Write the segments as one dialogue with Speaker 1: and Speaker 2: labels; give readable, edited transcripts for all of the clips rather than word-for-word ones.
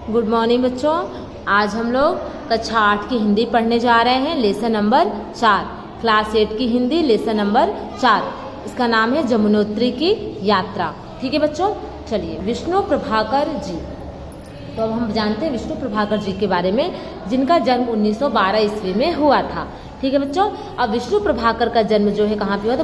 Speaker 1: Good morning बच्चों। आज हम लोग कक्षा 8 की हिंदी पढ़ने जा रहे हैं। लेसन नंबर 4, क्लास 8 की हिंदी लेसन नंबर 4। इसका नाम है जमुनोत्री की यात्रा। ठीक है बच्चों, चलिए। विष्णु प्रभाकर जी, तो अब हम जानते हैं विष्णु प्रभाकर जी के बारे में, जिनका जन्म 1912 ईस्वी में हुआ था। ठीक है बच्चों। अब विष्णु प्रभाकर का जन्म जो है कहाँ पे हुआ था?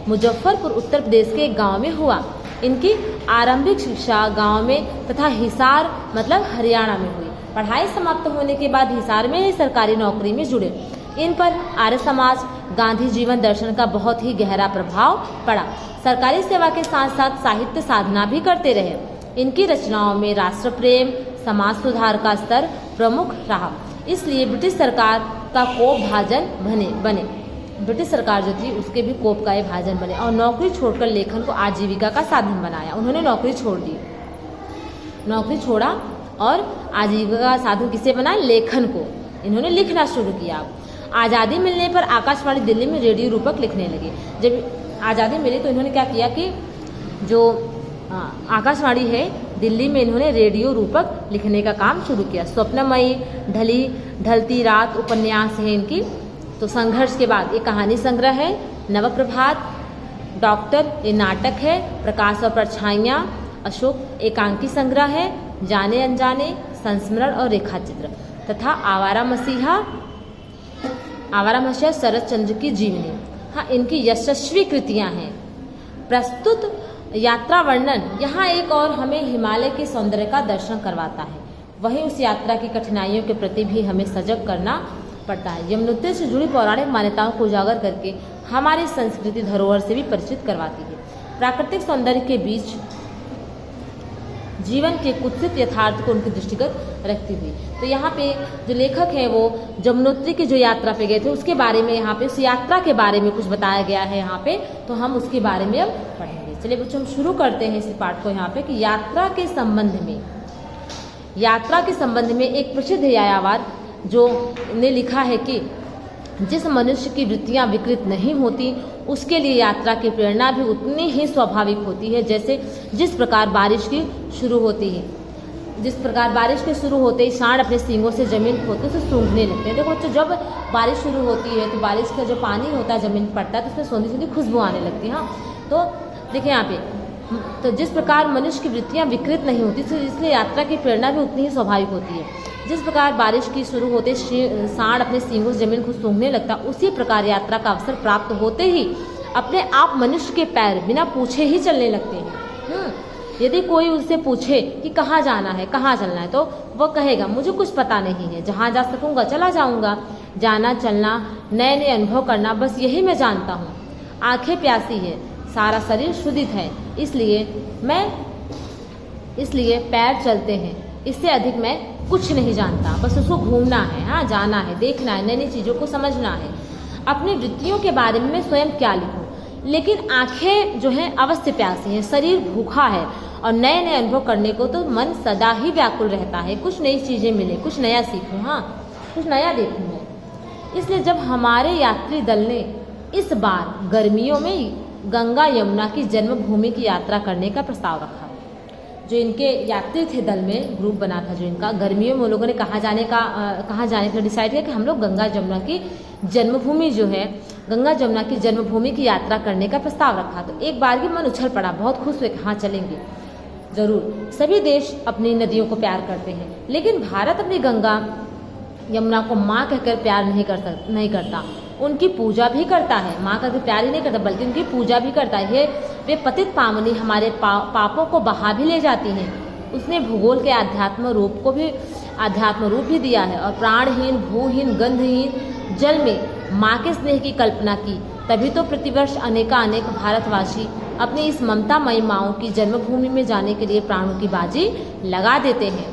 Speaker 1: मुजफ्फरपुर उत्तर प्रदेश के एक गाँव में हुआ। इनकी आरंभिक शिक्षा गांव में तथा हिसार मतलब हरियाणा में हुई। पढ़ाई समाप्त होने के बाद हिसार में ही सरकारी नौकरी में जुड़े। इन पर आर्य समाज, गांधी जीवन दर्शन का बहुत ही गहरा प्रभाव पड़ा। सरकारी सेवा के साथ साथ साहित्य साधना भी करते रहे। इनकी रचनाओं में राष्ट्र प्रेम, समाज सुधार का स्तर प्रमुख रहा, इसलिए ब्रिटिश सरकार का कोप भाजन बने। ब्रिटिश सरकार जो थी उसके भी कोप का ये भाजन बने और नौकरी छोड़कर लेखन को आजीविका का साधन बनाया। उन्होंने नौकरी छोड़ दी, नौकरी छोड़ा और आजीविका का साधन किसे बनाया? लेखन को। इन्होंने लिखना शुरू किया। आज़ादी मिलने पर आकाशवाणी दिल्ली में रेडियो रूपक लिखने लगे। जब आज़ादी मिली तो इन्होंने क्या किया कि जो आकाशवाणी है दिल्ली में, इन्होंने रेडियो रूपक लिखने का काम शुरू किया। स्वप्नमयी, ढलती रात उपन्यास है इनकी। तो संघर्ष के बाद एक कहानी संग्रह है। नवप्रभात, डॉक्टर ये नाटक है। प्रकाश और परछाइयाँ, अशोक एकांकी संग्रह है। जाने अनजाने, संस्मरण और रेखाचित्र, तथा आवारा मसीहा शरद चंद्र की जीवनी। हाँ, इनकी यशस्वी कृतियाँ हैं। प्रस्तुत यात्रा वर्णन यहाँ एक और हमें हिमालय के सौंदर्य का दर्शन करवाता है, वहीं उस यात्रा की कठिनाइयों के प्रति भी हमें सजग करना पड़ता है। यमुनोत्री से जुड़ी पौराणिक मान्यताओं को उजागर करके हमारी संस्कृति धरोहर से भी परिचित करवाती है। प्राकृतिक सौंदर्य के बीच जीवन के कुत्सित यथार्थ को उनकी दृष्टिगत रखती हुई। तो यहाँ पे जो लेखक हैं वो जमुनोत्री की जो यात्रा पे गए थे उसके बारे में, यहाँ पे उस यात्रा के बारे में कुछ बताया गया है यहाँ पे, तो हम उसके बारे में अब पढ़ेंगे। चलिए बच्चों, हम शुरू करते हैं इस पाठ को यहाँ पे कि यात्रा के संबंध में एक प्रसिद्ध यायावार जो ने लिखा है कि जिस मनुष्य की वृत्तियां विकृत नहीं होती उसके लिए यात्रा की प्रेरणा भी उतनी ही स्वाभाविक होती है, जैसे जिस प्रकार बारिश की शुरू होती है। जिस प्रकार बारिश के शुरू होते ही सांड अपने सींगों से जमीन खोदते उसे सूंघने लगते हैं। देखो बच्चों, जब बारिश शुरू होती है तो बारिश का जो पानी होता है जमीन पड़ता है तो उसमें सोंधी सोंधी खुशबू आने लगती है। हाँ, तो देखिए यहाँ पे, तो जिस प्रकार मनुष्य की वृत्तियां विकृत नहीं होती इसलिए यात्रा की प्रेरणा भी उतनी ही स्वाभाविक होती है। जिस प्रकार बारिश की शुरू होते सांड अपने सींगों से जमीन को सूंघने लगता, उसी प्रकार यात्रा का अवसर प्राप्त होते ही अपने आप मनुष्य के पैर बिना पूछे ही चलने लगते हैं। यदि कोई उससे पूछे कि कहाँ जाना है, कहाँ चलना है, तो वह कहेगा मुझे कुछ पता नहीं है, जहाँ जा सकूँगा चला जाऊँगा। जाना, चलना, नए नए अनुभव करना, बस यही मैं जानता हूँ। आंखें प्यासी है, सारा शरीर क्षुधित है, इसलिए पैर चलते हैं। इससे अधिक मैं कुछ नहीं जानता, बस उसको घूमना है, हाँ जाना है, देखना है, नई नई चीज़ों को समझना है। अपनी वृत्तियों के बारे में मैं स्वयं क्या लिखूं, लेकिन आंखें जो हैं अवश्य प्यासी हैं, शरीर भूखा है और नए नए अनुभव करने को तो मन सदा ही व्याकुल रहता है। कुछ नई चीज़ें मिले, कुछ नया सीखूं, हाँ कुछ नया देखूं मैं। इसलिए जब हमारे यात्री दल ने इस बार गर्मियों में गंगा यमुना की जन्मभूमि की यात्रा करने का प्रस्ताव रखा, जो इनके यात्री थे दल में ग्रुप बना था जो इनका, गर्मियों में उन लोगों ने कहाँ जाने का डिसाइड किया कि हम लोग गंगा जमुना की जन्मभूमि जो है, गंगा जमुना की जन्मभूमि की यात्रा करने का प्रस्ताव रखा। तो एक बार ही मन उछल पड़ा, बहुत खुश हुए कि हाँ चलेंगे जरूर। सभी देश अपनी नदियों को प्यार करते हैं, लेकिन भारत अपनी गंगा यमुना को माँ कहकर प्यार नहीं करता, उनकी पूजा भी करता है। माँ का प्यार ही नहीं करता बल्कि उनकी पूजा भी करता है। वे पतित पावनी हमारे पापों को बहा भी ले जाती हैं। उसने भूगोल के आध्यात्म रूप भी दिया है और प्राणहीन, भूहीन, गंधहीन जल में माँ के स्नेह की कल्पना की। तभी तो प्रतिवर्ष अनेक भारतवासी अपनी इस ममतामयी माँओं की जन्मभूमि में जाने के लिए प्राणों की बाजी लगा देते हैं।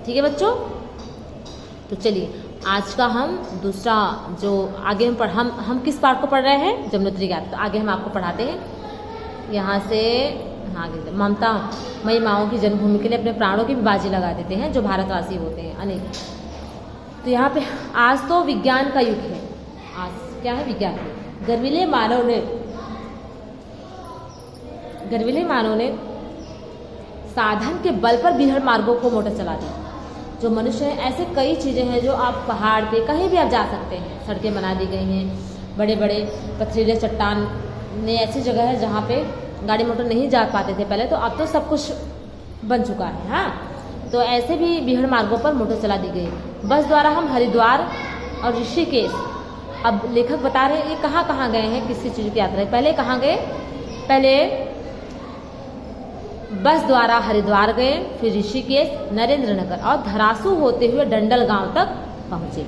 Speaker 1: ठीक है बच्चों, तो चलिए आज का हम दूसरा जो आगे हम किस पार्ट को पढ़ रहे हैं? जमुनोत्री का। तो आगे हम आपको पढ़ाते हैं यहाँ से आगे। ममता मई माओं की जन्मभूमि के लिए अपने प्राणों की भी बाजी लगा देते हैं जो भारतवासी होते हैं अनेक। तो यहाँ पे आज तो विज्ञान का युग है। आज क्या है? विज्ञान। गर्विले मानव ने साधन के बल पर बीहड़ मार्गों को मोटर चला दी। जो मनुष्य हैं, ऐसे कई चीज़ें हैं जो आप पहाड़ पे कहीं भी आप जा सकते हैं। सड़कें बना दी गई हैं, बड़े बड़े पथरीले चट्टान ने ऐसी जगह है जहाँ पे गाड़ी मोटर नहीं जा पाते थे पहले, तो अब तो सब कुछ बन चुका है। हाँ, तो ऐसे भी बीहड़ मार्गों पर मोटर चला दी गई। बस द्वारा हम हरिद्वार और ऋषिकेश, अब लेखक बता रहे हैं ये कहाँ कहाँ गए हैं, किसी चीज़ की यात्रा। पहले कहाँ गए? पहले बस द्वारा हरिद्वार गए, फिर ऋषिकेश, नरेंद्रनगर और धरासू होते हुए डंडल गांव तक पहुँचे।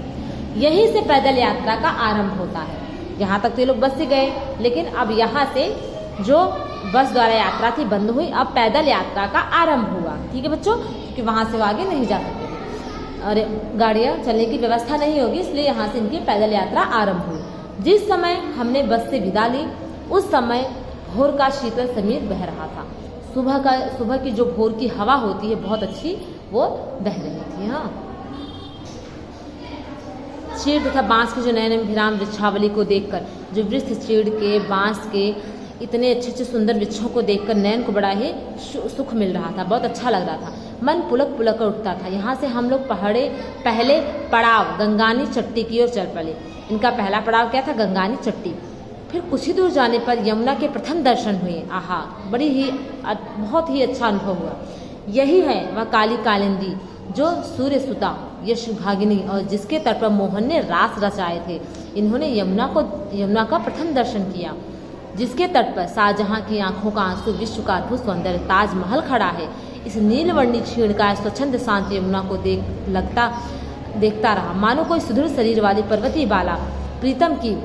Speaker 1: यहीं से पैदल यात्रा का आरंभ होता है। यहाँ तक तो ये लोग बस से गए, लेकिन अब यहाँ से जो बस द्वारा यात्रा थी बंद हुई, अब पैदल यात्रा का आरंभ हुआ। ठीक है बच्चों, क्योंकि वहाँ से वो आगे नहीं जा सकते थे और गाड़ियाँ चलने की व्यवस्था नहीं होगी, इसलिए यहाँ से इनकी पैदल यात्रा आरंभ हुई। जिस समय हमने बस से विदा ली, उस समय भोर का शीतल समीर बह रहा था। सुबह की जो भोर की हवा होती है बहुत अच्छी, वो बह रही थी। हाँ, चीड़ तथा बांस के जो नए नए विराम वृक्षावली को देखकर, जो वृक्ष चीड़ के, बांस के इतने अच्छे अच्छे सुंदर वृक्षों को देखकर नयन को बड़ा ही सुख मिल रहा था, बहुत अच्छा लग रहा था। मन पुलक पुलक कर उठता था। यहाँ से हम लोग पहले पड़ाव गंगानी चट्टी की ओर चल पड़े। इनका पहला पड़ाव क्या था? गंगानी चट्टी। फिर कुछ ही दूर जाने पर यमुना के प्रथम दर्शन हुए। आहा, बहुत ही अच्छा अनुभव हुआ। यही है वह काली कालिंदी जो सूर्य सुता यश भागिनी और जिसके तट पर मोहन ने रास रचाए थे। इन्होंने यमुना का प्रथम दर्शन किया, जिसके तट पर शाहजहां की आंखों का आंसू, विश्व का अद्भुत सौंदर्य ताजमहल खड़ा है। इस नीलवर्णी क्षीण का स्वच्छंद शांत यमुना को देखता रहा, मानो कोई सुदृढ़ शरीर वाली पर्वती बाला प्रीतम की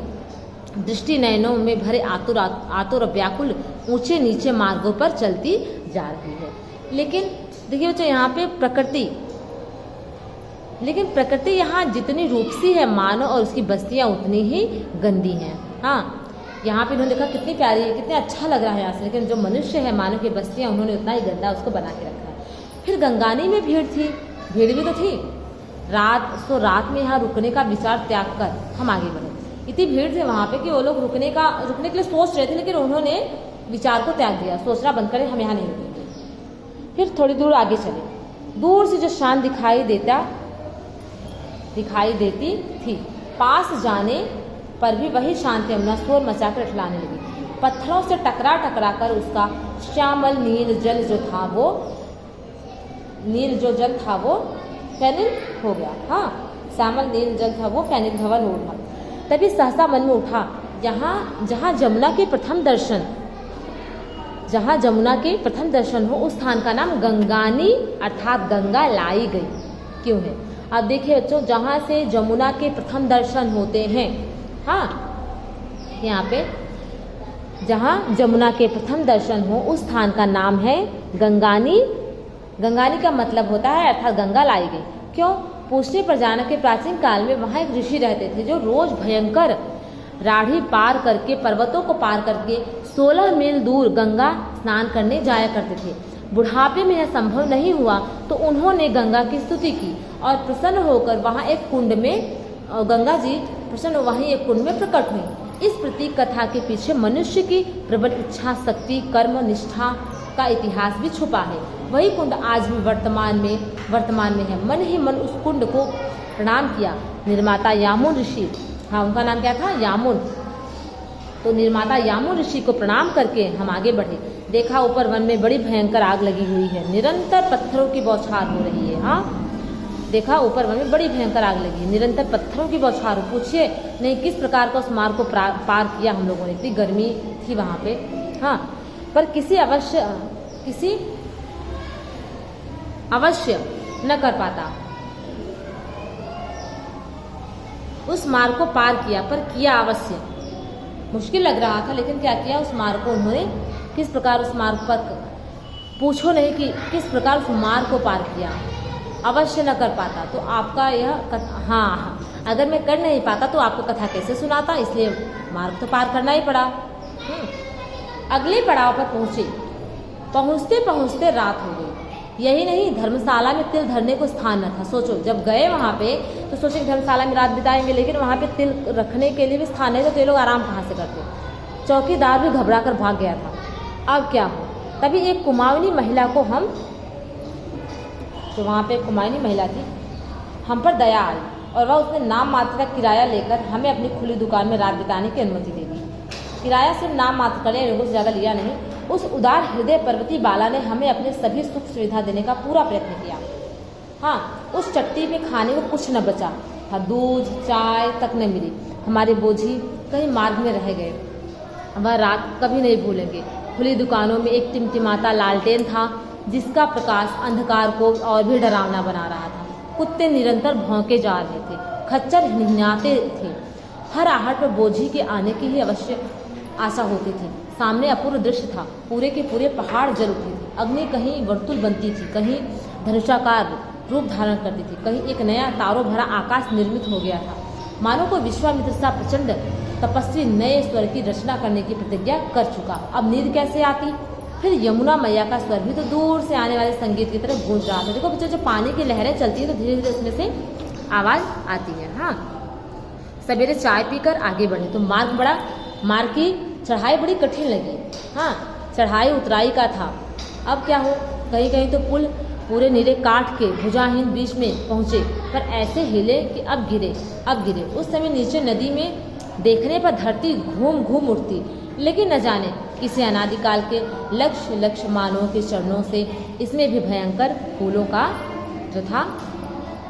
Speaker 1: दृष्टि नयनों में भरे आतुर व्याकुल ऊंचे नीचे मार्गों पर चलती जा रही है। लेकिन देखिए बच्चों, यहाँ पे प्रकृति यहाँ जितनी रूपसी है मानो और उसकी बस्तियाँ उतनी ही गंदी हैं। हाँ, यहाँ पे उन्होंने देखा कितनी प्यारी है, कितना अच्छा लग रहा है यहाँ से, लेकिन जो मनुष्य है मानव की बस्तियाँ उन्होंने उतना ही गंदा उसको बना के रखा है। फिर गंगानी में भीड़ भी तो थी। रात में यहाँ रुकने का विचार त्याग कर हम आगे बढ़े। इतनी भीड़ थी वहाँ पे कि वो लोग रुकने के लिए सोच रहे थे, लेकिन उन्होंने विचार को त्याग दिया, सोचना बंद करें, हम यहाँ नहीं रुकेंगे। फिर थोड़ी दूर आगे चले। दूर से जो शान दिखाई देती थी, पास जाने पर भी वही शांत यमुना शोर मचाकर उठलाने लगी। पत्थरों से टकरा कर उसका श्यामल नील जल जो जल था वो फैनिल हो गया। हाँ, श्यामल नील जल था वो फैनिल धवल हो उठा। तभी सहसा मन में उठा, जहाँ जमुना के प्रथम दर्शन हो, उस स्थान का नाम गंगानी अर्थात गंगा लाई गई क्यों है। अब देखिए बच्चों, जहाँ से जमुना के प्रथम दर्शन होते हैं, हाँ, यहाँ पे जहाँ जमुना के प्रथम दर्शन हो उस स्थान का नाम है गंगानी। गंगानी का मतलब होता है अर्थात गंगा लाई गई। क्यों? पूछने पर जाना के प्राचीन काल में वहाँ एक ऋषि रहते थे जो रोज भयंकर राढ़ी पार करके, पर्वतों को पार करके 16 मील दूर गंगा स्नान करने जाया करते थे। बुढ़ापे में यह संभव नहीं हुआ तो उन्होंने गंगा की स्तुति की और प्रसन्न होकर वहाँ एक कुंड में गंगा जी वहीं एक कुंड में प्रकट हुई। इस प्रतीक कथा के पीछे मनुष्य की प्रबल इच्छा शक्ति, कर्म निष्ठा का इतिहास भी छुपा है। वही कुंड आज भी वर्तमान में है। मन ही मन उस कुंड को प्रणाम किया। निर्माता यामुन ऋषि, हाँ उनका नाम क्या था? यामुन। तो निर्माता यामुन ऋषि को प्रणाम करके हम आगे बढ़े। देखा ऊपर वन में बड़ी भयंकर आग लगी हुई है, निरंतर पत्थरों की बौछार हो रही है। हाँ, देखा ऊपर वन में बड़ी भयंकर आग लगी है, निरंतर पत्थरों की बौछार। पूछिए नहीं किस प्रकार का उस मार्ग को पार किया हम लोगों ने, इतनी गर्मी थी वहाँ पे। हाँ, पर किसी अवश्य न कर पाता। उस मार्ग को पार किया, पर किया अवश्य। मुश्किल लग रहा था, लेकिन क्या किया, उस मार्ग को उन्होंने किस प्रकार उस मार्ग पर, पूछो नहीं कि किस प्रकार उस मार्ग को पार किया। अवश्य न कर पाता तो आपका यह हाँ, अगर मैं कर नहीं पाता तो आपको कथा कैसे सुनाता, इसलिए मार्ग तो पार करना ही पड़ा। अगले पड़ाव पर पहुँचते रात हो गई। यही नहीं, धर्मशाला में तिल धरने को स्थान न था। सोचो, जब गए वहाँ पे तो सोचे कि धर्मशाला में रात बिताएंगे, लेकिन वहाँ पे तिल रखने के लिए भी स्थान नहीं, तो ये लोग आराम कहाँ से करते। चौकीदार भी घबरा कर भाग गया था। अब क्या हो, तभी एक कुमाऊनी महिला को हम जो वहाँ पे कुमायूनी महिला थी, हम पर दया आई और वह उसने नाम मात्र का किराया लेकर हमें अपनी खुली दुकान में रात बिताने की अनुमति दे दी। किराया सिर्फ नाम मात्र का लिया, लोगों से ज़्यादा लिया नहीं। उस उदार हृदय पर्वती बाला ने हमें अपने सभी सुख सुविधा देने का पूरा प्रयत्न किया। हाँ, उस चट्टी में खाने को कुछ न बचा था, दूध चाय तक न मिली। हमारे बोझी कहीं मार्ग में रह गए। वह रात कभी नहीं भूलेंगे। खुली दुकानों में एक टिमटिमाता लालटेन था, जिसका प्रकाश अंधकार को और भी डरावना बना रहा था। कुत्ते निरंतर भौंके जा रहे थे, खच्चर हिनहिनाते थे। हर आहट पर बोझी के आने की ही अवश्य आशा होती थी। सामने अपूर्व दृश्य था, पूरे के पूरे पहाड़ जल उठे थे। अग्नि कहीं वर्तुल बनती थी, कहीं धनुषाकार रूप धारण करती थी, कहीं एक नया तारों भरा आकाश निर्मित हो गया था। मानो को विश्वामित्र सा प्रचंड तपस्वी नए स्वर की रचना करने की प्रतिज्ञा कर चुका। अब नींद कैसे आती? फिर यमुना मैया का स्वर भी तो दूर से आने वाले संगीत की तरफ गूंज रहा था। देखो बच्चों, जब पानी की लहरें चलती है तो धीरे धीरे उसमें से आवाज़ आती है। हाँ, सवेरे चाय पीकर आगे बढ़े तो मार्ग की चढ़ाई बड़ी कठिन लगी। हाँ, चढ़ाई उतराई का था। अब क्या हो, कहीं कहीं तो पुल पूरे नीले काठ के भुजाहीन बीच में पहुँचे, पर ऐसे हिले कि अब गिरे। उस समय नीचे नदी में देखने पर धरती घूम घूम उठती, लेकिन न जाने किसी अनादिकाल के लक्ष्य मानवों के चरणों से इसमें भी भयंकर फूलों का जो था